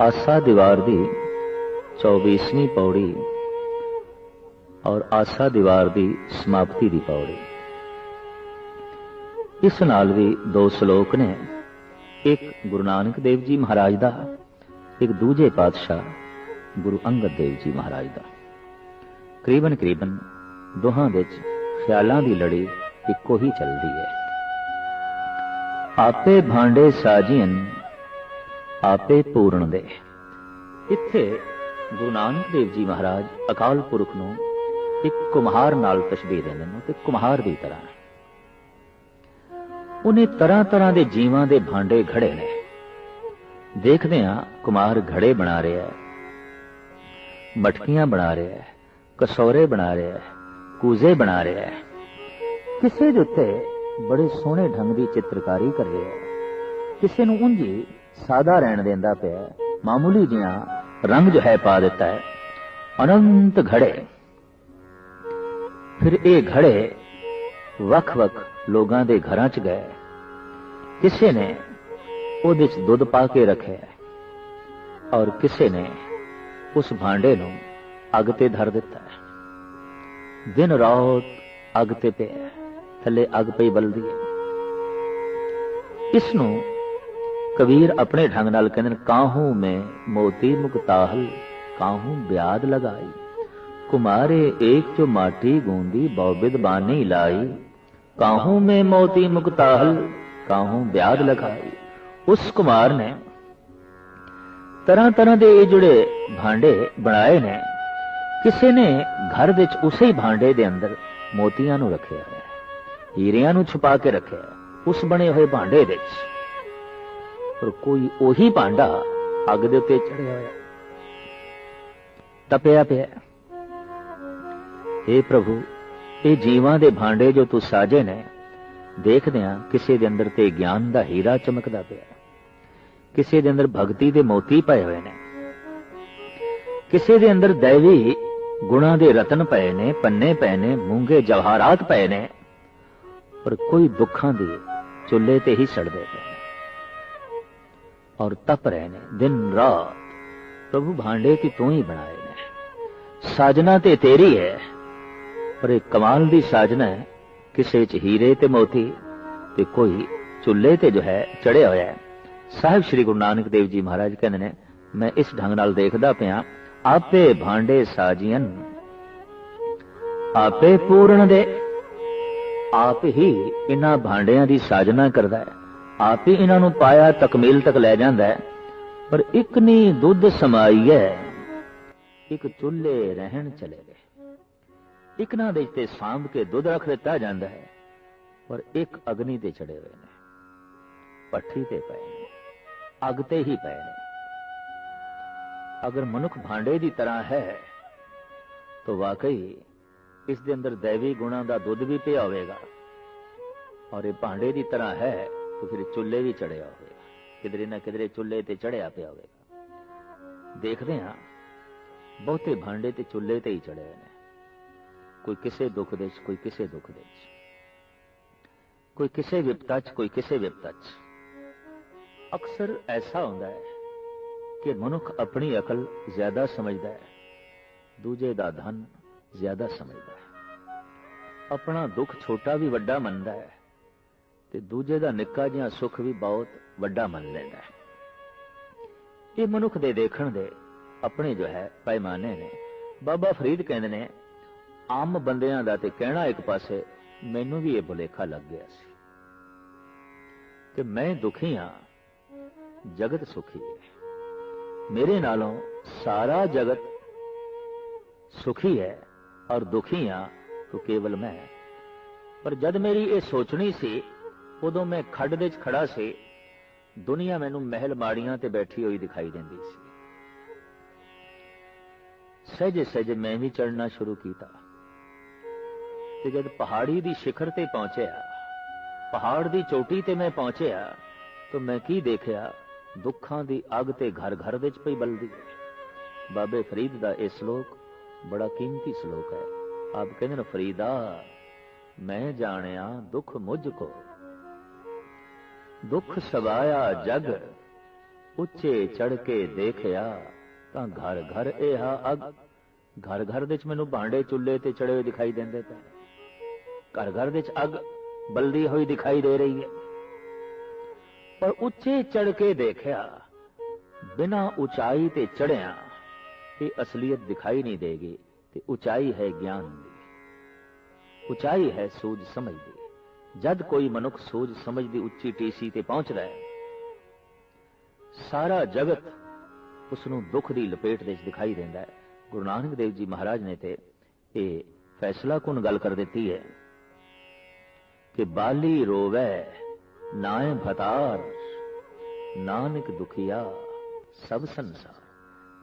आसा दीवार दी 24वीं पौड़ी और आसा दीवार दी समाप्ति दी पौड़ी। इस नाल भी दो श्लोक ने, एक गुरु नानक देव जी महाराज दा, एक दूजे पातशाह गुरु अंगद देव जी महाराज दा। करीबन करीबन दोहां विच ख्यालां दी लड़ी इक्को ही चलदी है। आपे भांडे साजियन आपे पूर्ण दे। इत्थे गुरु नानक देव जी महाराज अकाल पुरख नूं एक कुम्हार नाल तशबीह देंदे ने ते कुम्हार दी तरह उन्हें तरह तरह के जीवां दे भांडे घड़े ने। देखदे हां कुम्हार घड़े बना रहा है, मटकियां बना रहा है, कसौरे बना रहा है, कूजे बना रहा है, किसी दे उत्ते बड़े सोहने ढंग की चित्रकारी कर रहा है, किसी नूं उंजी सादा रहन देंदा पिया, मामूली जिहा रंग जो है पा देता है। अनंत घड़े। फिर ये घड़े वख वख लोगां दे घरां च गए। किसी ने उहदे च दुध पा के रखे और किसी ने उस भांडे नूं अग ते धर दिता है। दिन रात अग ते पे, थले अग पई बलदी है। इस नूं कबीर अपने ढंग नाल कहंदे, काहू में मोती मुक्ताहल काहू ब्याद लगाई, कुमारे एक जो माटी गूंदी बहुबिद बानी लाई, काहू में मोती मुक्ताहल काहू ब्याद लगाई। उस कुमार ने तरह तरह के जुड़े भांडे बनाए ने। किसी ने घर विच उसे ही भांडे दे अंदर मोतियां नूं रखिया है, हीरियां नूं छुपा के रखिया उस बने हुए भांडे विच। पर कोई ओही भांडा अग दे उत्ते चढ़िया होया, तपिया पिया। हे प्रभु, ये जीवां दे भांडे जो तू साजे ने, देखदे हां किसी दे अंदर ते ज्ञान दा हीरा चमकदा पिया, किसी दे अंदर भगती दे मोती पए हुए ने, किसी दे अंदर दैवी गुणां दे रतन पए ने, पन्ने पए ने, मूंगे जवाहरात पए ने। पर कोई दुखां दे चुल्हे ते ही सड़दे पे और तप रहे ने दिन रात। प्रभु, भांडे की तू ही बनाए ने, साजना ते तेरी है, पर एक कमाल दी साजना है। किसे च हीरे ते मोती ते कोई चुल्हे ते जो है चढ़िया होया है। साहिब श्री गुरु नानक देव जी महाराज कहंदे ने, मैं इस ढंग नाल देखदा पिया, आपे भांडे साजियन आपे पूर्ण दे। आप ही इन्हां भांडियां दी साजना करदा है, आप ही इन्हां नूं पाया तकमील तक लै जांदा है। पर एक नी दुध समाई है, एक चुल्हे रहन चले गए। एक ना दे ते सांभ के दुध रख दिता जांदा है, पर एक अग्नि ते चढ़े हुए ने, पट्ठी ते पए ने, अग ते ही पए ने। अगर मनुख भांडे की तरह है तो वाकई इस दे अंदर दैवी गुणों का दुध भी पिया होगा, और ये भांडे की तरह है तो फिर चुल्हे भी चढ़िया होगा, किधरे ना किधरे चुल्हे ते चढ़िया पिया होगा। देखते हैं बहुते भांडे ते चुल्हे ते ही चढ़े ने, कोई किसे दुख दे, कोई किसे दुख दे, कोई किसे विपता च, कोई किसे विपता च। अक्सर ऐसा होता है कि मनुख अपनी अकल ज्यादा समझदा है, दूजे दा धन ज्यादा समझदा है, अपना दुख छोटा भी वड्डा मनदा है ते दूजे दा निक्का जिहा सुख भी बहुत वड्डा मन लैंदा है। ये मनुख दे देखण दे अपने जो है पैमाने ने। बाबा फरीद कहंदे ने, आम बंदियां दा ते कहना एक पासे, मैनू भी ये भुलेखा लग गया सी कि मैं दुखी हां, जगत सुखी है, मेरे नालों सारा जगत सुखी है और दुखी हां तो केवल मैं। पर जद मेरी ये सोचनी सी, उदों मैं खड्ड दे च खड़ा सी, दुनिया मैनू महल माड़ियां ते बैठी हुई दिखाई देंदी सी। सहजे सहजे मैं भी चढ़ना शुरू किया, ते जद पहाड़ी दी शिखर ते पहुंचया, पहाड़ दी चोटी ते मैं पहुंचया, तो मैं की देखया, दुखां दी अग ते घर घर विच पई बलदी है। बाबे फरीद दा यह श्लोक बड़ा कीमती श्लोक है। आप कहते हैं, फरीदा मैं जानिया दुख मुझको, दुख सवाया जग ਉੱਚੇ ਚੜ ਕੇ ਦੇਖਿਆ ਤਾਂ ਘਰ ਘਰ ਇਹ ਅਗ। ਘਰ ਘਰ ਦੇ ਚ ਮੈਨੂੰ ਭਾਂਡੇ ਚੁੱਲ੍ਹੇ ਤੇ ਚੜੇ ਹੋਏ ਦਿਖਾਈ ਦਿੰਦੇ ਪਏ, ਘਰ ਘਰ ਦੇ ਚ ਅੱਗ ਬਲਦੀ ਹੋਈ ਦਿਖਾਈ ਦੇ ਰਹੀ ਹੈ। ਪਰ ਉੱਚੇ ਚੜ ਕੇ ਦੇਖਿਆ, ਬਿਨਾਂ ਉਚਾਈ ਤੇ ਚੜਿਆ ਇਹ ਅਸਲੀਅਤ ਦਿਖਾਈ ਨਹੀਂ ਦੇਗੀ। ਤੇ ਉਚਾਈ ਹੈ ਗਿਆਨ ਦੀ, ਉਚਾਈ ਹੈ ਸੂਝ ਸਮਝ ਦੀ। ਜਦ ਕੋਈ ਮਨੁੱਖ ਸੂਝ ਸਮਝ ਦੀ ਉੱਚੀ ਟੀਸੀ ਤੇ ਪਹੁੰਚਦਾ ਹੈ, ਸਾਰਾ ਜਗਤ ਉਸ ਨੂੰ ਦੁੱਖ ਦੀ ਲਪੇਟ ਦੇ ਵਿੱਚ ਦਿਖਾਈ ਦਿੰਦਾ ਹੈ। ਗੁਰੂ ਨਾਨਕ ਦੇਵ ਜੀ ਮਹਾਰਾਜ ਨੇ ਤੇ ਇਹ ਫੈਸਲਾ ਕੁਨ ਗੱਲ ਕਰ ਦਿੱਤੀ ਹੈ ਕਿ ਬਾਲੀ ਰੋਵੈ ਨਾਏ ਭਤਾਰ, ਨਾਨਕ ਦੁਖੀਆ ਸਭ ਸੰਸਾਰ।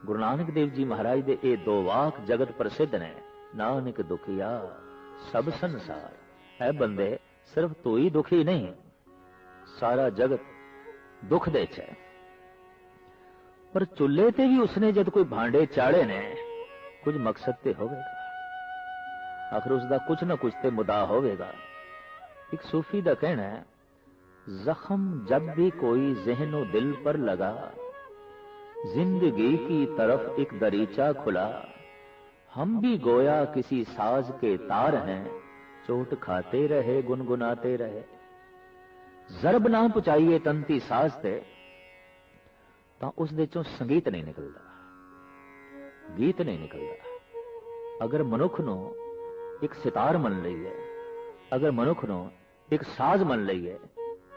ਗੁਰੂ ਨਾਨਕ ਦੇਵ ਜੀ ਮਹਾਰਾਜ ਦੇ ਇਹ ਦੋ ਵਾਕ ਜਗਤ ਪ੍ਰਸਿੱਧ ਨੇ, ਨਾਨਕ ਦੁਖੀਆ ਸਭ ਸੰਸਾਰ। ਹੈ ਬੰਦੇ, ਸਿਰਫ ਤੂੰ ਹੀ ਦੁਖੀ ਨਹੀਂ, ਸਾਰਾ ਜਗਤ ਦੁੱਖ ਦੇ ਚ ਹੈ। ਪਰ ਚੁੱਲ੍ਹੇ ਤੇ ਵੀ ਉਸਨੇ ਜਦ ਕੋਈ ਭਾਂਡੇ ਚਾੜੇ ਨੇ, ਕੁਝ ਮਕਸਦ ਤੇ ਹੋਵੇਗਾ, ਆਖਰ ਉਸ ਦਾ ਕੁਝ ਨਾ ਕੁਝ ਤੇ ਮੁਦਾ ਹੋਵੇਗਾ। ਇੱਕ ਸੂਫੀ ਦਾ ਕਹਿਣਾ ਹੈ, ਜ਼ਖਮ ਜਬ ਵੀ ਕੋਈ ज़हनो दिल पर लगा, जिंदगी की तरफ एक दरीचा खुला, हम भी गोया किसी साज के तार हैं, चोट खाते रहे गुनगुनाते रहे। ਜ਼ਰਬ ਨਾ ਪਹੁੰਚਾਈਏ ਤੰਤੀ ਸਾਜ਼ ਤੇ ਤਾਂ ਉਸ ਦੇ ਚੋਂ ਸੰਗੀਤ ਨਹੀਂ ਨਿਕਲਦਾ, ਗੀਤ ਨਹੀਂ ਨਿਕਲਦਾ। ਅਗਰ ਮਨੁੱਖ ਨੂੰ ਇੱਕ ਸਿਤਾਰ ਮੰਨ ਲਈਏ, ਅਗਰ ਮਨੁੱਖ ਨੂੰ ਇੱਕ ਸਾਜ਼ ਮੰਨ ਲਈਏ,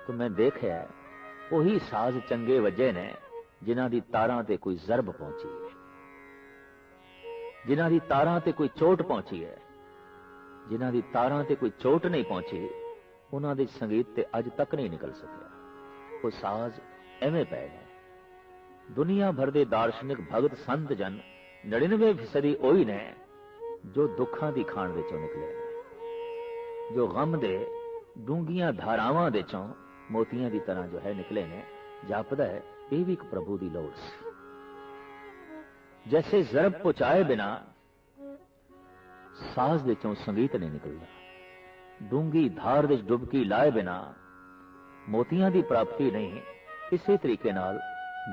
ਤਾਂ ਮੈਂ ਦੇਖਿਆ ਉਹੀ ਸਾਜ਼ ਚੰਗੇ ਵੱਜੇ ਨੇ ਜਿਨ੍ਹਾਂ ਦੀ ਤਾਰਾਂ ਤੇ ਕੋਈ ਜ਼ਰਬ ਪਹੁੰਚੀ ਹੈ, ਜਿਨ੍ਹਾਂ ਦੀ ਤਾਰਾਂ ਤੇ ਕੋਈ ਚੋਟ ਪਹੁੰਚੀ ਹੈ। ਜਿਨ੍ਹਾਂ ਦੀ ਤਾਰਾਂ ਤੇ ਕੋਈ ਚੋਟ ਨਹੀਂ ਪਹੁੰਚੀ, ਉਹਨਾਂ ਦੇ ਸੰਗੀਤ ਤੇ ਅੱਜ ਤੱਕ ਨਹੀਂ ਨਿਕਲ ਸਕਿਆ। ਉਹ ਸਾਜ਼ ਐਵੇਂ ਪਏ ਨੇ। ਦੁਨੀਆ ਭਰ ਦੇ ਦਾਰਸ਼ਨਿਕ ਭਗਤ ਸੰਤ ਜਨ 99% ਉਹੀ ਨੇ ਜੋ ਦੁੱਖਾਂ ਦੀ ਖਾਣ ਵਿੱਚੋਂ ਨਿਕਲੇ ਨੇ, ਜੋ ਗਮ ਦੇ ਡੂੰਘੀਆਂ ਧਾਰਾਵਾਂ ਦੇ ਚੋਂ ਮੋਤੀਆਂ ਦੀ ਤਰ੍ਹਾਂ ਜੋ ਹੈ ਨਿਕਲੇ ਨੇ। ਜਾਪਦਾ ਹੈ ਇਹ ਵੀ ਇੱਕ ਪ੍ਰਭੂ ਦੀ ਲੋੜ ਸੀ। ਜੈਸੇ ਜ਼ਰਬ ਪਹੁੰਚਾਏ ਬਿਨਾ ਸਾਜ਼ ਦੇ ਚੋਂ ਸੰਗੀਤ ਨਹੀਂ ਨਿਕਲਦਾ, ਡੂੰਗੀ ਧਾਰ ਵਿੱਚ ਡੁਬਕੀ ਲਾਏ ਬਿਨਾ ਮੋਤੀਆਂ ਦੀ ਪ੍ਰਾਪਤੀ ਨਹੀਂ। ਇਸੇ ਤਰੀਕੇ ਨਾਲ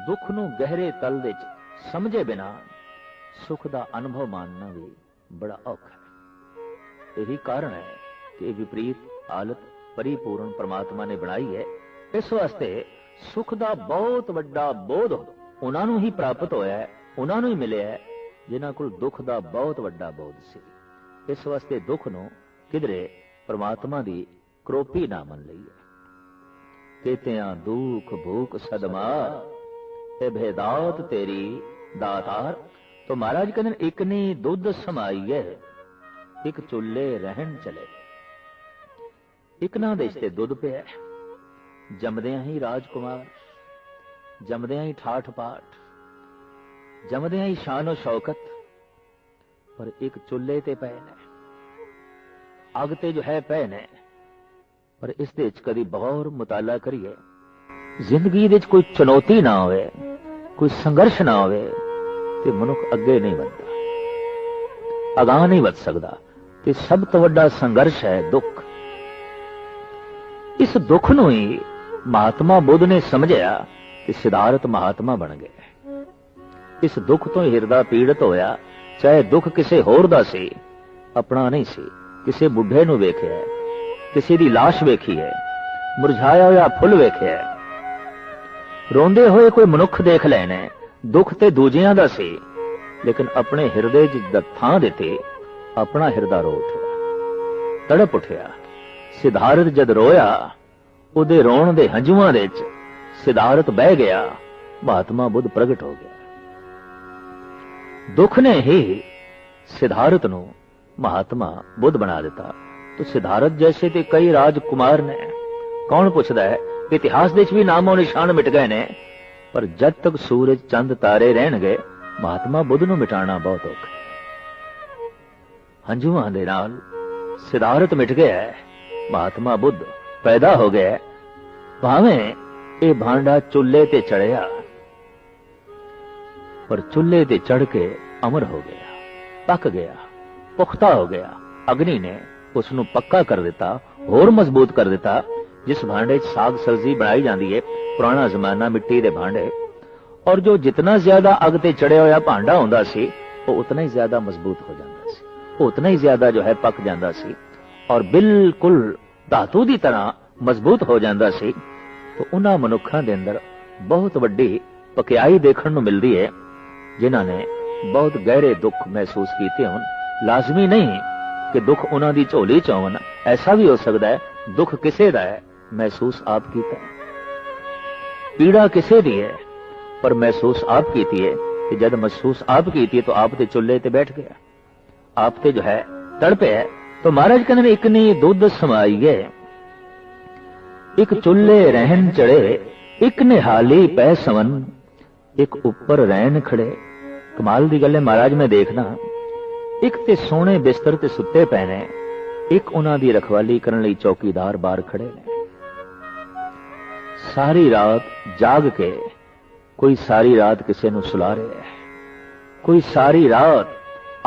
ਦੁੱਖ ਨੂੰ ਗਹਿਰੇ ਤਲ ਵਿੱਚ ਸਮਝੇ ਬਿਨਾ ਸੁਖ ਦਾ ਅਨੁਭਵ ਮਾਨਣਾ ਵੀ ਬੜਾ ਔਖਾ ਹੈ। ਇਹੀ ਕਾਰਨ ਹੈ ਕਿ ਇਹ ਵਿਪਰੀਤ ਹਾਲਤ ਪਰਿਪੂਰਨ ਪਰਮਾਤਮਾ ਨੇ ਬਣਾਈ ਹੈ। ਇਸ ਵਾਸਤੇ ਸੁਖ ਦਾ ਬਹੁਤ ਵੱਡਾ ਬੋਧ ਉਹਨਾਂ ਨੂੰ ਹੀ ਪ੍ਰਾਪਤ ਹੋਇਆ ਹੈ, ਉਹਨਾਂ ਨੂੰ ਹੀ ਮਿਲਿਆ ਜਿਨ੍ਹਾਂ ਕੋਲ ਦੁੱਖ ਦਾ ਬਹੁਤ ਵੱਡਾ ਬੋਧ ਸੀ। ਇਸ ਵਾਸਤੇ ਦੁੱਖ ਨੂੰ ਕਿਧਰੇ ਪਰਮਾਤਮਾ ਦੀ ਕਰੋਪੀ ਨਾ ਮੰਨ ਲਈਏ। ਕੇਤਿਆਂ ਦੁੱਖ ਭੂਖ ਸਦਮਾਰ, ਇਹ ਭੇਦਾਤ ਤੇਰੀ ਦਾਤਾਰ। तो महाराज कहते एक नी दुध समाईए, एक चुल्ले रहन चले। एक ना देश ते दुध पिया, जमदियां ही राजकुमार, जमदियां ही ठाठ पाठ, जमदियां ही शानो शौकत, पर एक चुल्ले ते पए ने, अग ते जो है पए ने। पर इस दे च कदी गौर मुताला करिए, जिंदगी दे च कोई चुनौती ना होवे, कोई संघर्ष ना होवे ਤੇ ਮਨੁੱਖ ਅੱਗੇ ਨਹੀਂ ਵੱਧਦਾ, ਅਗਾਂਹ ਨਹੀਂ ਵੱਧ ਸਕਦਾ। ਤੇ ਸਭ ਤੋਂ ਵੱਡਾ ਸੰਘਰਸ਼ ਹੈ ਦੁੱਖ। ਇਸ ਦੁੱਖ ਨੂੰ ਹੀ ਮਹਾਤਮਾ ਬੁੱਧ ਨੇ ਸਮਝਿਆ ਕਿ ਸਿਧਾਰਥ ਮਹਾਤਮਾ ਬਣ ਗਏ। ਇਸ ਦੁੱਖ ਤੋਂ ਹਿਰਦਾ ਪੀੜਤ ਹੋਇਆ, ਚਾਹੇ ਦੁੱਖ ਕਿਸੇ ਹੋਰ ਦਾ ਸੀ, ਆਪਣਾ ਨਹੀਂ ਸੀ। ਕਿਸੇ ਬੁੱਢੇ ਨੂੰ ਵੇਖਿਆ, ਕਿਸੇ ਦੀ ਲਾਸ਼ ਵੇਖੀ ਹੈ, ਮੁਰਝਾਇਆ ਹੋਇਆ ਫੁੱਲ ਵੇਖਿਆ, ਰੋਂਦੇ ਹੋਏ ਕੋਈ ਮਨੁੱਖ ਦੇਖ ਲੈਣੇ। ਦੁੱਖ ਤੇ ਦੂਜਿਆਂ ਦਾ ਸੀ, ਲੇਕਿਨ ਆਪਣੇ ਹਿਰਦੇ ਜਿ ਥਾਂ ਦਿੱਤੇ ਆਪਣਾ ਹਿਰਦਾ ਰੋ ਉੱਠਿਆ, ਤੜਪ ਉੱਠਿਆ। ਸਿਧਾਰਥ ਜਦ ਰੋਇਆ, ਉਹਦੇ ਰੋਣ ਦੇ ਹੰਝੂਆਂ ਦੇ ਵਿੱਚ ਸਿਧਾਰਥ ਬਹਿ ਗਿਆ, ਮਹਾਤਮਾ ਬੁੱਧ ਪ੍ਰਗਟ ਹੋ ਗਿਆ। ਦੁੱਖ ਨੇ ਹੀ ਸਿਧਾਰਥ ਨੂੰ ਮਹਾਤਮਾ ਬੁੱਧ ਬਣਾ ਦਿੱਤਾ। तो सिद्धार्थ जैसे ते कई राजकुमार ने, कौन पुछदा है, इतिहास दे भी नामो निशान मिट गए ने, पर जब तक सूरज चंद तारे रहणगे महात्मा बुद्ध नूं मिटाना बहुत औखा। हंझुआं दे नाल सिद्धार्थ मिट गया है, महात्मा बुद्ध पैदा हो गया। भावें ये भांडा चुल्हे ते चढ़िया, पर चुल्हे ते चढ़ के अमर हो गया, पक गया, पुख्ता हो गया। अग्नि ने उसनूं पक्का कर दिता, होर मजबूत कर दिता। जिस भांडे च साग सब्जी बनाई जाती है, पुराना जमाना मिट्टी दे भांडे, और जो जितना ज्यादा अग ते चढ़िया होया भांडा हुंदा सी वो उतना ही ज्यादा मजबूत हो जाता सी, वो उतना ही ज्यादा जो है पक जाता सी और बिल्कुल धातु की तरह मजबूत हो जाता सी। तो उन्हां मनुखां दे अंदर बहुत वड्डी पकियाई देखण नूं मिलदी है, जिन्हां ने बहुत गहरे दुख महसूस कीते होण। लाजमी नहीं कि दुख उन्हां दी झोली च होण, ऐसा भी हो सकता है दुख किसे दा है महसूस आप कीता है, पीड़ा किसे दी है पर महसूस आप कीती है। कि जब महसूस आप कीती है तो आप ते चुल्हे ते बैठ गया, आप ते जो है तड़पे है। तो महाराज कहते हैं, एक नी दुध समाईए, एक चुल्हे रहन चढ़े, एक निहाली पै सवन, एक ऊपर रहन खड़े। कमाल दी गल है महाराज, मैं देखना एक ते सोने बिस्तर ते सुते पै ने, एक उन्हां दी रखवाली करन लई चौकीदार बाहर खड़े ने। सारी रात जाग के कोई सारी रात किसी नूं सुला रहा है, कोई सारी रात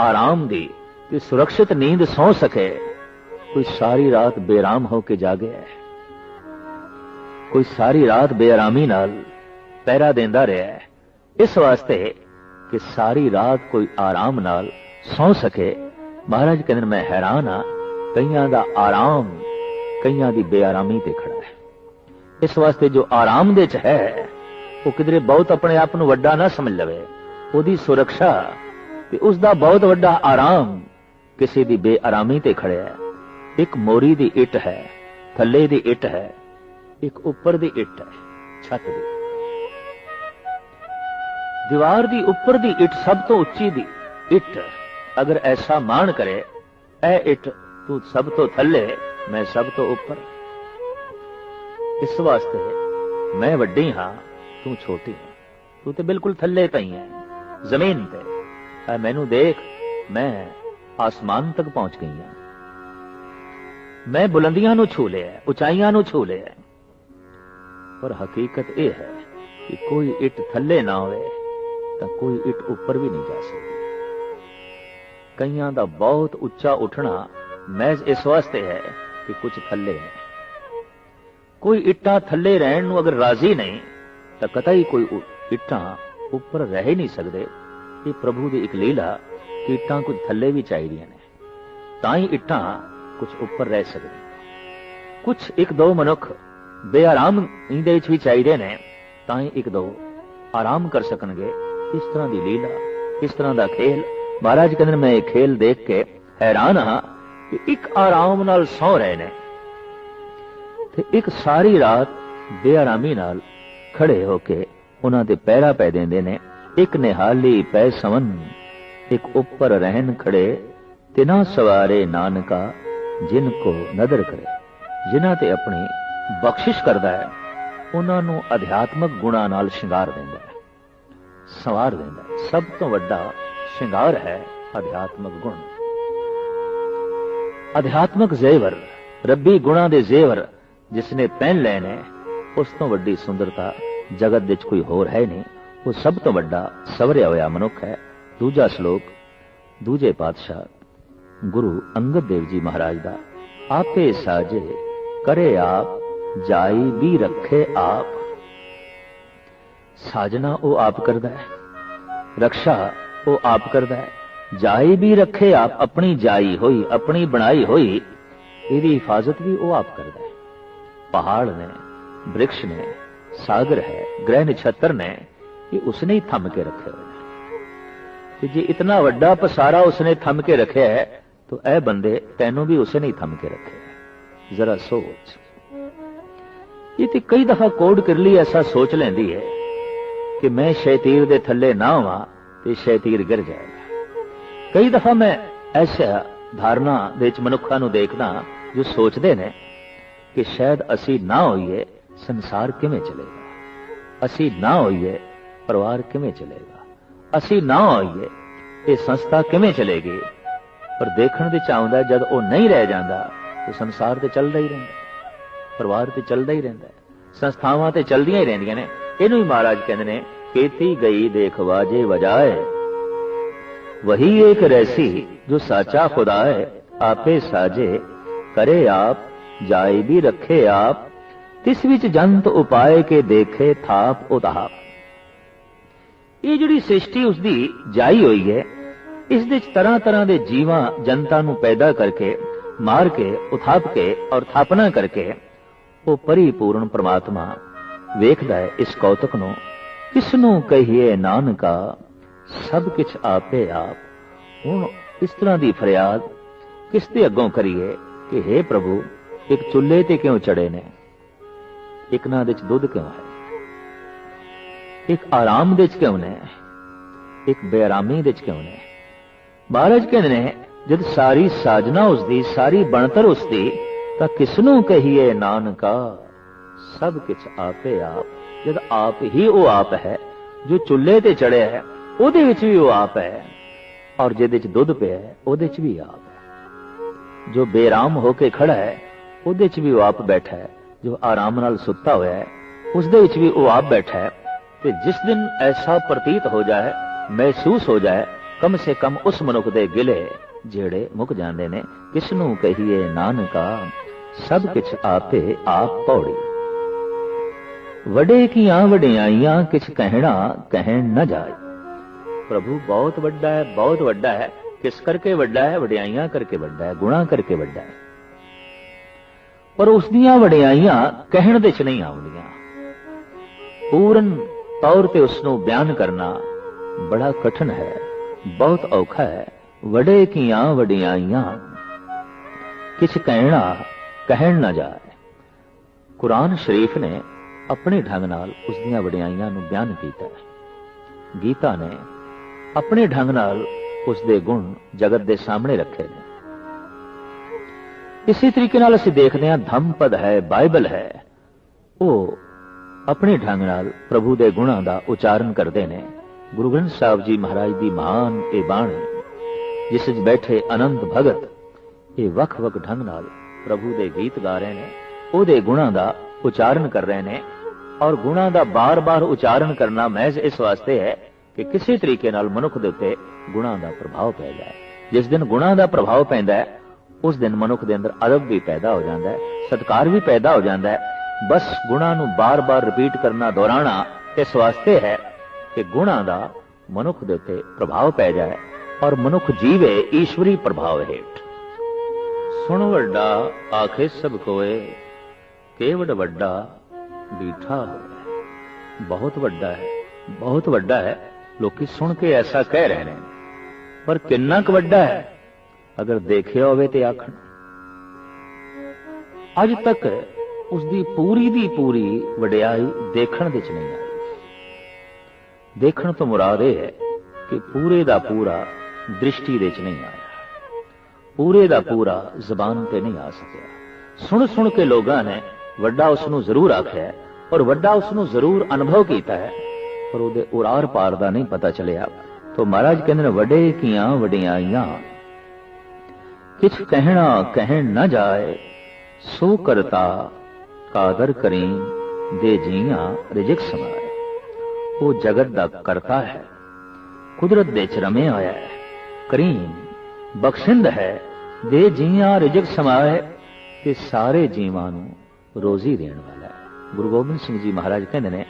आराम दी ते सुरक्षित नींद सौ सके, कोई सारी रात बेराम होके जागे है, कोई सारी रात बेआरामी नाल पहरा देंदा रहा है, इस वास्ते कि सारी रात कोई आराम नाल सौ सके। महाराज कहते मैं हैरान हाँ, कईयां दा आराम कईयां दी बेआरामी ते खड़ा है। इस वास्ते जो आराम दे च है वो किधरे बहुत अपने आप नूं वड्डा ना समझ लवे, ओदी सुरक्षा ते उसदा बहुत वड्डा आराम किसी दी बेआरामी ते खड़े है। एक मोरी दी इट है, थल्ले दी इट है, एक ऊपर दी इट है, छत दी दीवार दी ऊपर दी इट सब तो उच्ची दी इट अगर ऐसा मान करे, ऐ इट तू सब तो थल्ले मैं सब तो ऊपर, इस वास्ते मैं वड्डी हां तू छोटी है, तू तो बिल्कुल थल्ले पई है जमीन पे, मैनू देख मैं आसमान तक पहुंच गई हां, मैं बुलंदियां नू छू लिया, उचाइयां नू छू लिया। पर हकीकत यह है कि कोई इट थल्ले ना होवे तो कोई इट ऊपर भी नहीं जा सकती। कईयां दा बहुत उच्चा उठना महज इस वास्ते है कि कुछ थल्ले है। कोई इट्टा थल्ले रहन नू अगर राजी नहीं तो कतई कोई इट्टा ऊपर रह ही नहीं सकते। ये प्रभु की एक लीला कि इट्टा कुछ थल्ले भी चाहिए ने, ताई इट्टा कुछ ऊपर रह सकते। कुछ एक दो मनुख बेआराम इंदे भी चाहिए ने, ताई एक दो आराम कर सकणगे। इस तरह की लीला, इस तरह का खेल। महाराज कहते मैं एक खेल देख के हैरान हाँ कि एक आराम नाल सौ रहे ने ते एक सारी रात बेआरामी नाल खड़े होके उन्हां दे पैरा पै देंदे ने। एक निहाली पै सवन, एक ऊपर रहन खड़े, तिना सवारे नानका जिनको नदर करे। जिन्हां ते अपनी बख्शिश करदा है उन्हां नूं अध्यात्मक गुणां नाल शिंगार देंदा है, संवार देंदा है। सब तो वड्डा शिंगार है अध्यात्मक गुण, अध्यात्मक जेवर, रब्बी गुणां दे जेवर जिसने पहन लेने, उस तो वड्डी सुंदरता जगत विच कोई होर है नहीं। वो सब तो वड्डा सवरिया होया मनुख है। दूजा श्लोक दूजे पातशाह गुरु अंगद देव जी महाराज दा। आपे साजे करे आप, जाई भी रखे आप। साजना वो आप करदा है, रक्षा वो आप करदा है, जाई भी रखे आप। अपनी जाई होई, अपनी बनाई होई, इसकी हिफाजत भी वो आप करदा है। पहाड़ ने, वृक्ष ने, सागर है, ग्रह नक्षत्र ने, ये उसने ही थम के रखे हुए। जे इतना वड्डा पसारा उसने थम के रखे है तो ऐ बंदे तैनू भी उसने ही थम के रखे है। जरा सोच, ये तो कई दफा कोड कर ली ऐसा सोच लेंदी है कि मैं शैतीर दे थल्ले ना हुआ तो शैतीर गिर जाएगा। कई दफा मैं ऐसा धारणा दे मनुखा नू देखना जो सोचते ने कि शायद असी ना होइए संसार किवें चलेगा, असी ना होइए परिवार किवें चलेगा, असी ना होइए ये संस्था किवें चलेगी। पर देखण दे चाहुंदा जद वो नहीं रह जाता तो संसार तो चलदा ही रहिंदा, परिवार तो चलदा ही रहिंदा, संस्थावां तो चलदियां ही रहिंदियां ने। इनू ही महाराज कहंदे ने केती गई देख वाजे वजाए, वही एक रहसी जो साचा खुदा है। आपे साजे करे आप, जाए भी रखे आप। तिस विच जंत उपाय के देखे थाप उताप। ਇਹ ਜਿਹੜੀ ਸ੍ਰਿਸ਼ਟੀ ਉਸਦੀ ਜਾਈ ਹੋਈ ਹੈ, ਇਸ ਦੇ ਤਰ੍ਹਾਂ ਤਰ੍ਹਾਂ ਦੇ ਜੀਵਾਂ ਜਨਤਾ ਨੂੰ ਪੈਦਾ ਕਰਕੇ, ਮਾਰ ਕੇ, ਉਥਾਪ ਕੇ ਔਰ ਥਾਪਨਾ ਕਰਕੇ ਉਹ ਪਰਿਪੂਰਨ ਪ੍ਰਮਾਤਮਾ ਵੇਖਦਾ ਹੈ ਇਸ ਕੌਤਕ ਨੂੰ। ਕਿਸ ਨੂੰ ਕਹੀਏ ਨਾਨਕਾ ਸਭ ਕੁਛ ਆਪੇ ਆਪ। ਹੁਣ ਇਸ ਤਰ੍ਹਾਂ ਦੀ ਫਰਿਆਦ ਕਿਸ ਦੇ ਅੱਗੋਂ ਕਰੀਏ ਕਿ हे ਪ੍ਰਭੂ, ਇੱਕ ਚੁੱਲ੍ਹੇ ਤੇ ਕਿਉਂ ਚੜੇ ਨੇ, ਇੱਕ ਨਾ ਦੇ ਚ ਦੁੱਧ ਕਿਉਂ ਹੈ, ਇੱਕ ਆਰਾਮ ਦੇ ਚ ਕਿਉਂ ਨੇ, ਇੱਕ ਬੇਆਰਾਮੀ ਦੇ ਚ ਕਿਉਂ ਨੇ। ਮਹਾਰਾਜ ਕਹਿੰਦੇ ਨੇ ਜਦ ਸਾਰੀ ਸਾਜਨਾ ਉਸਦੀ, ਸਾਰੀ ਬਣਤਰ ਉਸਦੀ, ਤਾਂ ਕਿਸ ਨੂੰ ਕਹੀਏ ਨਾਨਕਾ ਸਭ ਕੁਛ ਆਪੇ ਆਪ। ਜਦ ਆਪ ਹੀ ਉਹ ਆਪ ਹੈ, ਜੋ ਚੁੱਲ੍ਹੇ ਤੇ ਚੜਿਆ ਹੈ ਉਹਦੇ ਵਿੱਚ ਵੀ ਉਹ ਆਪ ਹੈ, ਔਰ ਜਿਹਦੇ ਚ ਦੁੱਧ ਪਿਆ ਹੈ ਉਹਦੇ ਚ ਵੀ ਆਪ ਹੈ। ਜੋ ਬੇਰਾਮ ਹੋ ਕੇ ਖੜਾ ਹੈ ਉਹਦੇ ਚ ਵੀ ਉਹ ਆਪ ਬੈਠਾ ਹੈ, ਜੋ ਆਰਾਮ ਨਾਲ ਸੁੱਤਾ ਹੋਇਆ ਹੈ ਉਸਦੇ ਵਿੱਚ ਵੀ ਉਹ ਆਪ ਬੈਠਾ ਹੈ। ਤੇ ਜਿਸ ਦਿਨ ਐਸਾ ਪ੍ਰਤੀਤ ਹੋ ਜਾਏ, ਮਹਿਸੂਸ ਹੋ ਜਾਏ, ਕਮ ਸੇ ਕਮ ਉਸ ਮਨੁੱਖ ਦੇ ਗਿਲੇ ਜਿਹੜੇ ਮੁੱਕ ਜਾਂਦੇ ਨੇ। ਕਿਸ ਨੂੰ ਕਹੀਏ ਨਾਨਕਾ ਸਭ ਕੁਛ ਆਪੇ ਆਪ ਪੌੜੀ। ਵਡੇ ਕੀਆਂ ਵਡਿਆਈਆਂ ਕਿਛ ਕਹਿਣਾ ਕਹਿਣ ਨਾ ਜਾਏ। ਪ੍ਰਭੂ ਬਹੁਤ ਵੱਡਾ ਹੈ, ਬਹੁਤ ਵੱਡਾ ਹੈ। ਕਿਸ ਕਰਕੇ ਵੱਡਾ ਹੈ? ਵਡਿਆਈਆਂ ਕਰਕੇ ਵੱਡਾ ਹੈ, ਗੁਣਾ ਕਰਕੇ ਵੱਡਾ ਹੈ। ਪਰ ਉਸ ਦੀਆਂ ਵਡਿਆਈਆਂ ਕਹਿਣ ਦੇ ਚ ਨਹੀਂ ਆਉਂਦੀਆਂ। ਪੂਰਨ ਤੌਰ ਤੇ ਉਸ ਨੂੰ ਬਿਆਨ ਕਰਨਾ ਬੜਾ ਕਠਿਨ ਹੈ, ਬਹੁਤ ਔਖਾ ਹੈ। ਵਡੇ ਕੀਆਂ ਵਡਿਆਈਆਂ ਕਿਛ ਕਹਿਣਾ ਕਹਿਣ ਨਾ ਜਾਏ। ਕੁਰਾਨ ਸ਼ਰੀਫ ਨੇ ਆਪਣੇ ਢੰਗ ਨਾਲ ਉਸ ਦੀਆਂ ਵਡਿਆਈਆਂ ਨੂੰ ਬਿਆਨ ਕੀਤਾ ਹੈ। ਗੀਤਾ ਨੇ ਆਪਣੇ ਢੰਗ ਨਾਲ ਉਸ ਦੇ ਗੁਣ ਜਗਤ ਦੇ ਸਾਹਮਣੇ ਰੱਖੇ ਨੇ। ਇਸੇ ਤਰੀਕੇ ਨਾਲ ਅਸੀਂ ਦੇਖਦੇ ਹਾਂ ਧੰਮਪਦ ਹੈ, ਬਾਈਬਲ ਹੈ, ਉਹ ਆਪਣੇ ਢੰਗ ਨਾਲ ਪ੍ਰਭੂ ਦੇ ਗੁਣਾਂ ਦਾ ਉਚਾਰਨ ਕਰਦੇ ਨੇ। ਗੁਰੂ ਗ੍ਰੰਥ ਸਾਹਿਬ ਜੀ ਮਹਾਰਾਜ ਦੀ ਮਹਾਨ ਇਹ ਬਾਣੀ, ਜਿਸ ਵਿੱਚ ਬੈਠੇ ਅਨੰਤ ਭਗਤ ਇਹ ਵੱਖ-ਵੱਖ ਢੰਗ ਨਾਲ ਪ੍ਰਭੂ ਦੇ ਗੀਤ ਗਾ ਰਹੇ ਨੇ, ਉਹਦੇ ਗੁਣਾਂ ਦਾ ਉਚਾਰਨ ਕਰ ਰਹੇ ਨੇ। ਔਰ ਗੁਣਾਂ ਦਾ ਬਾਰ-ਬਾਰ ਉਚਾਰਨ ਕਰਨਾ ਮਹਿਜ਼ ਇਸ ਵਾਸਤੇ ਹੈ ਕਿ ਕਿਸੇ ਤਰੀਕੇ ਨਾਲ ਮਨੁੱਖ ਦੇ ਉੱਤੇ ਗੁਣਾਂ ਦਾ ਪ੍ਰਭਾਵ ਪੈ ਜਾਏ। ਜਿਸ ਦਿਨ ਗੁਣਾਂ ਦਾ ਪ੍ਰਭਾਵ ਪੈਂਦਾ ਹੈ, ਉਸ ਦਿਨ ਮਨੁੱਖ ਦੇ ਅੰਦਰ ਅਦਬ ਵੀ ਪੈਦਾ ਹੋ ਜਾਂਦਾ ਹੈ, ਸਤਿਕਾਰ ਵੀ ਪੈਦਾ ਹੋ ਜਾਂਦਾ ਹੈ। ਬਸ ਗੁਣਾਂ ਨੂੰ ਬਾਰ-ਬਾਰ ਰਿਪੀਟ ਕਰਨਾ, ਦੁਹਰਾਉਣਾ ਇਸ ਵਾਸਤੇ ਹੈ ਕਿ ਗੁਣਾਂ ਦਾ ਮਨੁੱਖ ਦੇ ਉੱਤੇ ਪ੍ਰਭਾਵ ਪੈ ਜਾਏ ਔਰ ਮਨੁੱਖ ਜੀਵੇ ਈਸ਼ਵਰੀ ਪ੍ਰਭਾਵ ਹੇਠ। ਸੁਣ ਵੱਡਾ ਆਖੇ ਸਭ ਕੋਏ, ਕੇਵੜ ਵੱਡਾ ਡੀਠਾ ਹੋਇਆ। ਬਹੁਤ ਵੱਡਾ ਹੈ, ਬਹੁਤ ਵੱਡਾ ਹੈ। ਲੋਕੀ ਸੁਣ ਕੇ ਐਸਾ ਕਹਿ ਰਹੇ ਨੇ, ਪਰ ਕਿੰਨਾ ਕੁ ਵੱਡਾ ਹੈ ਅਗਰ ਦੇਖਿਆ ਹੋਵੇ ਤੇ ਆਖਣ। ਅੱਜ ਤੱਕ ਉਸ ਦੀ ਪੂਰੀ ਦੀ ਪੂਰੀ ਵਡਿਆਈ ਦੇਖਣ ਦੇ ਚ ਨਹੀਂ ਆਈ। ਦੇਖਣ ਤੋਂ ਮੁਰਾਦ ਇਹ ਹੈ ਕਿ ਪੂਰੇ ਦਾ ਪੂਰਾ ਦ੍ਰਿਸ਼ਟੀ ਦੇ ਚ ਨਹੀਂ ਆਇਆ, ਪੂਰੇ ਦਾ ਪੂਰਾ ਜ਼ਬਾਨ ਤੇ ਨਹੀਂ ਆ ਸਕਿਆ। ਸੁਣ ਸੁਣ ਕੇ ਲੋਕਾਂ ਨੇ ਵੱਡਾ ਉਸ ਨੂੰ ਜ਼ਰੂਰ ਆਖਿਆ ਔਰ ਵੱਡਾ ਉਸ ਨੂੰ ਜ਼ਰੂਰ ਅਨੁਭਵ ਕੀਤਾ ਹੈ, ਪਰ ਉਹਦੇ ਉਰਾਰ ਪਾਰ ਦਾ ਨਹੀਂ ਪਤਾ ਚੱਲਿਆ। तो महाराज कहते वडे किया वडियाइयां किछ कहना कहन न जाए, सो करता कादर करीम दे जिया रिजिक समाए। वो जगत दा करता है, कुदरत दे च रमिया होया है, करीम बख्शिंद है, दे जिया रिजिक समाए कि सारे जीवां नूं रोजी देण वाला है। गुरु गोबिंद सिंह जी महाराज कहते ने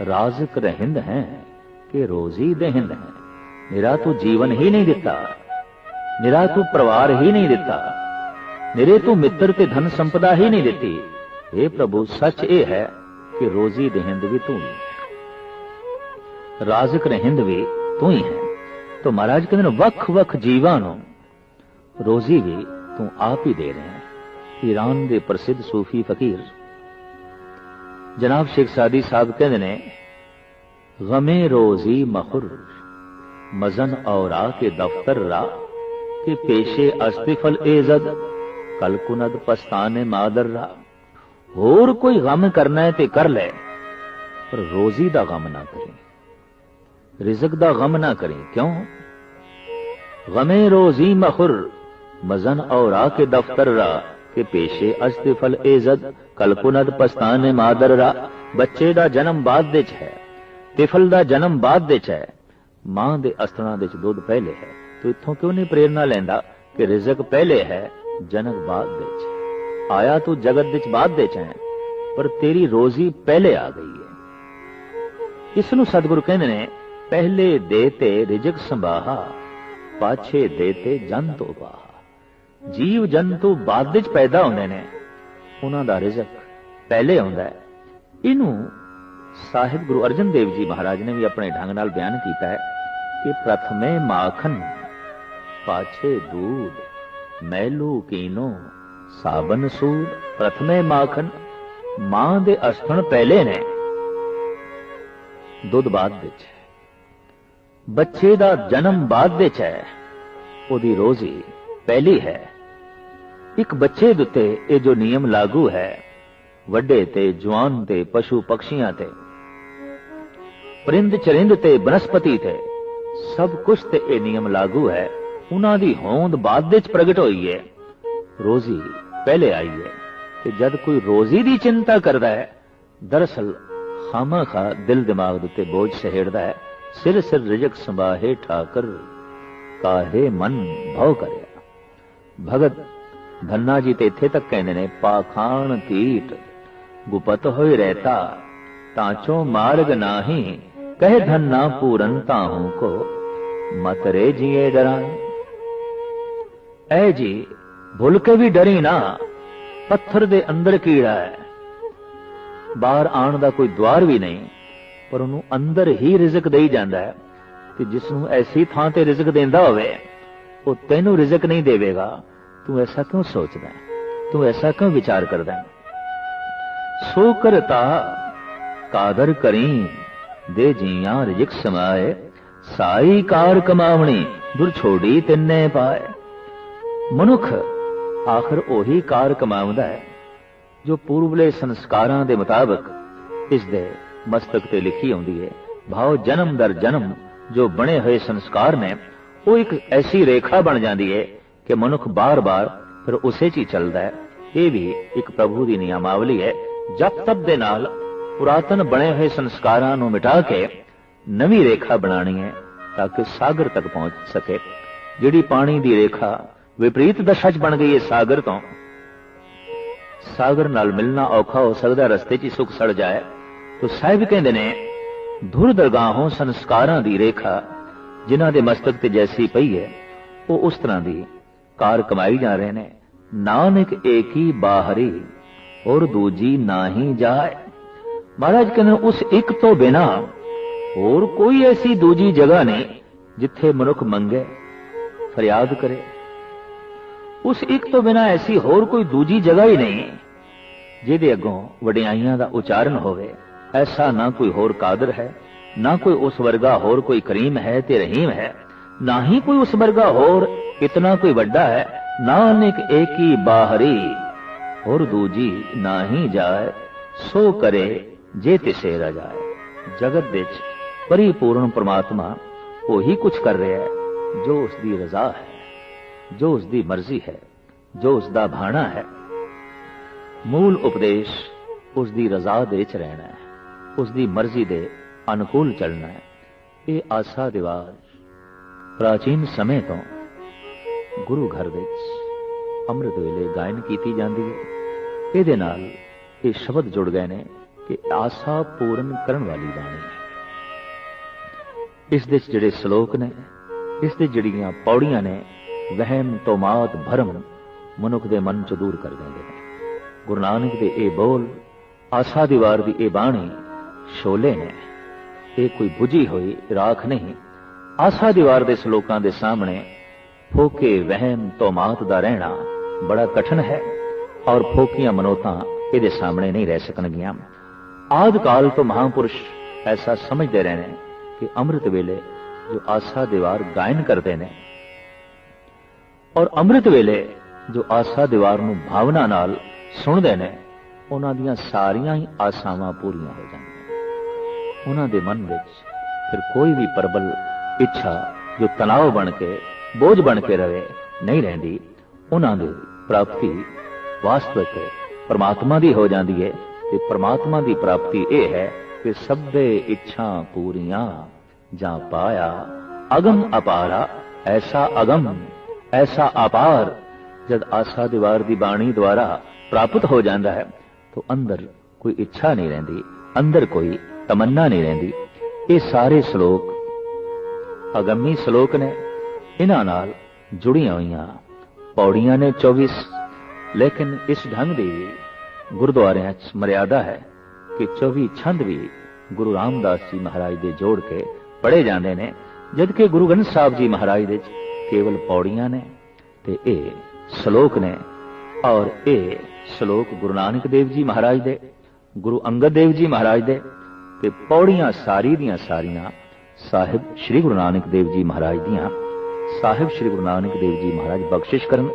राज़िक रहिंद है कि रोजी देहिंद है। निरा तू जीवन ही नहीं दिता, निरा तू परिवार ही नहीं दिता, निरे तू मित्र ते धन संपदा ही नहीं दिती। हे प्रभु सच ये है कि रोजी देहिंद भी तू ही है, राज़िक रहिंद भी तू ही है। तो महाराज कहते वख वख जीवां नूं रोजी भी तू आप ही दे रहे हैं। ईरान के प्रसिद्ध सूफी फकीर जनाब शेख सादी साहब कहते ने गमे रोजी मखुर मजन और के दफ्तर रा के पेशे अस्तिफल एजद कल कुनद पछताने मादर रा। होर कोई गम करना है ते कर ले, पर रोजी दा गम ना करें, रिज़्क दा गम ना करें। क्यों? गमे रोजी मखुर मजन और के दफ्तर रा के पेशे अस्तिफल एजद कल कुनद पछताने मादर रा। बच्चे दा जन्म बाद दे च है, तिफल दा जन्म बाद दे च है, मां दे अस्तना दे च दुध पहले है। तो इत्थों क्यों नहीं प्रेरणा लेंदा कि रिज़्क पहले है, जनक बाद दे च है। आया तू जगत दे च बाद दे च है, पर तेरी रोजी पहले आ गई है। इस नूं सतगुरु कहंदे ने पहले देते रिजक संभाहा, पाछे देते जन तो बाहा। जीव जंतु बाद विच पैदा होंदे ने, उन्हां दा रिजक पहले आउंदा है। इनू साहिब गुरु अर्जन देव जी महाराज ने भी अपने ढंग नाल बयान किया है कि प्रथमे माखन पाछे दूध, मैलू कीनो साबन सूद। प्रथमे माखन, मां दे अस्थन पहले ने, दुध बाद विच है। बच्चे दा जन्म बाद विच है, ओदी रोजी पहली है। एक बच्चे दे उत्ते ये जो नियम लागू है, वड्डे ते जवान ते पशु पक्षियां ते परिंद चरिंद ते बनस्पति ते सब कुछ ते ये नियम लागू है। उन्हां दी होंद बाद विच प्रगट होई है, रोजी पहले आई है। ते जद कोई रोजी दी चिंता करदा है, दरअसल खामा-खा दिल दिमाग दे उत्ते बोझ सहेड़दा है। सिर सिर रिजक संभाहे ठाकर, काहे मन भव करया। भगत धन्ना जी ते इत्थे तक कहंदे ने, पाखाण कीट गुपत होए रहता, तांचो मार्ग नाही, कहे धन्ना पूरन ताहू को, मत रे जिए डराए। ऐ जी भुल के भी डरी ना, पत्थर दे अंदर कीड़ा है, बाहर आण दा कोई द्वार भी नहीं, पर उन्होंने अंदर ही रिजक दई जांदा है। कि जिसनों ऐसी थां ते रिजक देंदा होवे, वो तैनू रिजक नहीं देवेगा। तू ऐसा क्यों सोचदा है, तू ऐसा क्यों विचार करदा है? सो करता कादर करी, दे जियां रिजक समाए, साई कार कमावणी, दुर छोड़ी तिन्ने पाए। मनुख आखिर ओही कार कमावदा है जो पूर्वले संस्कारां दे मुताबिक इस दे मस्तक ते लिखी आउंदी है। भाव जन्म दर जन्म जो बने हुए संस्कार ने, वो एक ऐसी रेखा बन जाती है कि मनुख बार बार फिर उसे च ही चलता है। ये भी एक प्रभु की नियमावली है। जप तप दे नाल पुरातन बने हुए संस्कारां नूं मिटा के नवी रेखा बनानी है, ताकि सागर तक पहुंच सके। जिहड़ी पानी की रेखा विपरीत दशा च बन गई है सागर तो, सागर नाल मिलना औखा हो सकता, रस्ते च ही सुख सड़ जाए। तो साहिब कहते ने, धुर दरगाहों संस्कारां दी रेखा जिन्हां दे मस्तक ते जैसी पई है, वो उस तरह दी कार कमाई जा रहे ने। नानक एक ही बाहरी और दूजी ना ही जाए। महाराज कहते उस एक तो बिना और कोई ऐसी दूजी जगह नहीं जिथे मनुख मंगे फरियाद करे। उस एक तो बिना ऐसी होर कोई दूजी जगह ही नहीं जिहदे अगों वडियाइयां दा उचारण होवे। ऐसा ना कोई होर कादर है, ना कोई उस वर्गा होर कोई करीम है ते रहीम है, ना ही कोई उस वर्गा होर इतना कोई वड्डा है। नानक एक ही बाहरी और दूजी ना ही जाए, सो करे जे तिसे रजाए। जगत विच परिपूर्ण परमात्मा वही कुछ कर रहा है जो उसकी रजा है, जो उसकी मर्जी है, जो उसका भाना है। मूल उपदेश उसकी रजा दे च रहना है, उसकी मर्जी दे अनुकूल चलना है। ये आसा दिवार प्राचीन समय तो गुरु घर विच अमृत वेले गायन की जाती है। ये नाल ये शब्द जुड़ गए ने कि आसा पूर्ण करने वाली बाणी है। इस दे जिहड़े श्लोक ने, इस दे जिहड़ियां पौड़ियां ने, वहम तोमात भरम मनुख दे मन चो दूर कर देंगे ने। गुरु नानक दे ये बोल, आसा दीवार दी ये बाणी शोले ने, ये कोई बुझी हुई राख नहीं। आसा दीवार दे श्लोकां दे सामने फोके वहम तोमात दा रहना बड़ा कठिन है, और फोकियां मनोतां इहदे सामने नहीं रह सकणगियां। आदि काल तो महापुरुष ऐसा समझते रहने कि अमृत वेले जो आसा दीवार गायन करते हैं, और अमृत वेले जो आसा दीवार नूं भावना नाल सुनते हैं, उन्हां दीयां सारियां ही आसावां पूरीआं हो जांदियां। उन्हां दे मन विच फिर कोई भी प्रबल इच्छा जो तनाव बन के बोझ बन के रहे नहीं रहिंदी। उन्हां दी प्राप्ति वास्तविक परमात्मा दी हो जाती है। ते परमात्मा दी प्राप्ति यह है कि सबे इच्छा पूरियां जा पाया अगम अपारा। ऐसा अगम, ऐसा अपार जब आसा दीवार दी बाणी द्वारा प्राप्त हो जाता है, तो अंदर कोई इच्छा नहीं रहती, अंदर कोई तमन्ना नहीं रहती। ये सारे श्लोक ਅਗੰਮੀ ਸ਼ਲੋਕ ਨੇ। ਇਹਨਾਂ ਨਾਲ ਜੁੜੀਆਂ ਹੋਈਆਂ ਪੌੜੀਆਂ ਨੇ 24। ਲੇਕਿਨ ਇਸ ਢੰਗ ਦੀ ਗੁਰਦੁਆਰਿਆਂ 'ਚ ਮਰਿਆਦਾ ਹੈ ਕਿ 24 ਛੰਦ ਵੀ ਗੁਰੂ ਰਾਮਦਾਸ ਜੀ ਮਹਾਰਾਜ ਦੇ ਜੋੜ ਕੇ ਪੜ੍ਹੇ ਜਾਂਦੇ ਨੇ, ਜਦਕਿ ਗੁਰੂ ਗ੍ਰੰਥ ਸਾਹਿਬ ਜੀ ਮਹਾਰਾਜ ਦੇ 'ਚ ਕੇਵਲ ਪੌੜੀਆਂ ਨੇ ਤੇ ਇਹ ਸ਼ਲੋਕ ਨੇ। ਔਰ ਇਹ ਸ਼ਲੋਕ ਗੁਰੂ ਨਾਨਕ ਦੇਵ ਜੀ ਮਹਾਰਾਜ ਦੇ, ਗੁਰੂ ਅੰਗਦ ਦੇਵ ਜੀ ਮਹਾਰਾਜ ਦੇ ਤੇ ਪੌੜੀਆਂ ਸਾਰੀ ਦੀਆਂ ਸਾਰੀਆਂ ਸਾਹਿਬ ਸ੍ਰੀ ਗੁਰੂ ਨਾਨਕ ਦੇਵ ਜੀ ਮਹਾਰਾਜ ਦੀਆਂ। ਸਾਹਿਬ ਸ੍ਰੀ ਗੁਰੂ ਨਾਨਕ ਦੇਵ ਜੀ ਮਹਾਰਾਜ ਬਖਸ਼ਿਸ਼ ਕਰਨ